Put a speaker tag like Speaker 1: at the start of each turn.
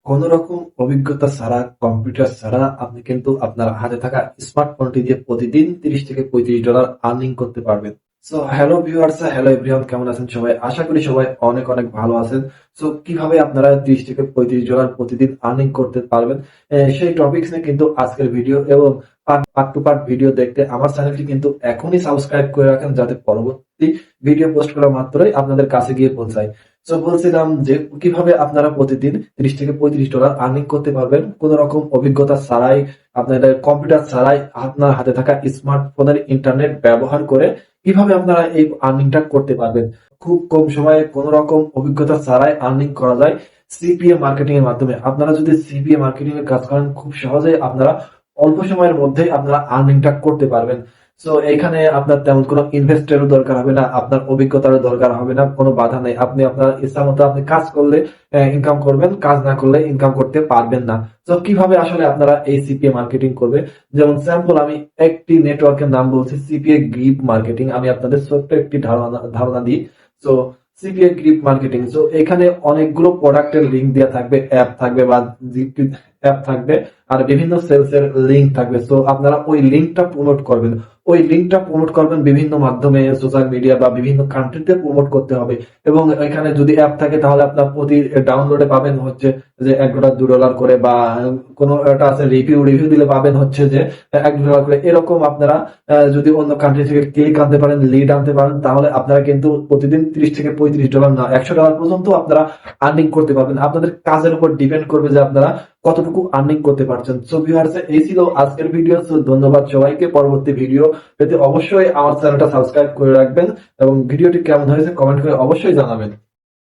Speaker 1: কোন রকম অভিজ্ঞতা ছাড়া, কম্পিউটার ছাড়া আপনি কিন্তু আপনার হাতে থাকা স্মার্টফোনটি দিয়ে প্রতিদিন 30 থেকে $35 আর্নিং করতে পারবেন। So hello viewers, hello everyone, কেমন আছেন সবাই? আশা করি সবাই অনেক অনেক ভালো আছেন। সো কিভাবে আপনারা 30 থেকে $35 প্রতিদিন আর্নিং করতে পারবেন, সেই টপিকস নিয়ে কিন্তু আজকের ভিডিও, এবং পার্ট টু পার্ট ভিডিও দেখতে আমার চ্যানেলটি কিন্তু এখনই সাবস্ক্রাইব করে রাখেন, যাতে পরবর্তী ভিডিও পোস্ট করা মাত্রই আপনাদের কাছে গিয়ে পৌঁছায়। সো বলছিলাম যে কিভাবে আপনারা প্রতিদিন 30 থেকে $35 আর্নিং করতে পারবেন কোন রকম অভিজ্ঞতা ছাড়াই, আপনাদের কম্পিউটার ছাড়াই, আপনার হাতে থাকা স্মার্টফোনের ইন্টারনেট ব্যবহার করে কিভাবে আপনারা এই আর্নিংটা করতে পারবেন। খুব কম সময়ে কোন রকম অভিজ্ঞতা ছাড়াই আর্নিং করা যায় সিপিএ মার্কেটিং এর মাধ্যমে। আপনারা যদি সিপিএ মার্কেটিং এর কাজ করেন, খুব সহজেই আপনারা অল্প সময়ের মধ্যেই আপনারা আর্নিংটা করতে পারবেন। সো এখানে আপনার তেমন কোনো ইনভেস্টেরও দরকার হবে না, আপনার অভিজ্ঞতারও দরকার হবে না, কোনো বাধা নেই। আপনি আপনার ইচ্ছা মতো আপনি কাজ করলে ইনকাম করবেন, কাজ না করলে ইনকাম করতে পারবেন না। তো কিভাবে আসলে আপনারা এই সিপিএ মার্কেটিং করবে, যেমন স্যাম্পল আমি একটি নেটওয়ার্কের নাম বলছি, সিপিএ গ্রিপ মার্কেটিং। আমি আপনাদের ছোট্ট একটি ধারণা দিই। So CPA grip marketing, so এখানে অনেকগুলো প্রোডাক্টের লিঙ্ক দেওয়া থাকবে, অ্যাপ থাকবে বা অ্যাপ থাকবে, আর বিভিন্ন সেলস এর লিঙ্ক থাকবে। সো আপনারা ওই লিঙ্কটা প্রমোট করবেন, বিভিন্ন মাধ্যমে, সোশ্যাল মিডিয়া বা বিভিন্ন কান্ট্রিতে প্রমোট করতে হবে। এবং এখানে যদি অ্যাপ থাকে তাহলে আপনার প্রতি ডাউনলোডে পাবেন হচ্ছে যে $1 $2 করে, বা কোনো একটা আছে রিভিউ দিলে পাবেন হচ্ছে যে $1 করে। এরকম আপনারা যদি অন্য কান্ট্রি থেকে ক্লিক আনতে পারেন, লিড আনতে পারেন, তাহলে আপনারা কিন্তু প্রতিদিন 30 থেকে $35 না, $100 পর্যন্ত আপনারা আর্নিং করতে পারবেন। আপনাদের কাজের উপর ডিপেন্ড করবে যে আপনারা কতটুকু আর্নিং করতে পারছেন। সো ভিউয়ার্স, এই ছিল আজকের ভিডিও। সো ধন্যবাদ সবাইকে। পরবর্তী ভিডিও পেতে অবশ্যই আমার চ্যানেলটা সাবস্ক্রাইব করে রাখবেন, এবং ভিডিওটি কেমন হয়েছে কমেন্ট করে অবশ্যই জানাবেন।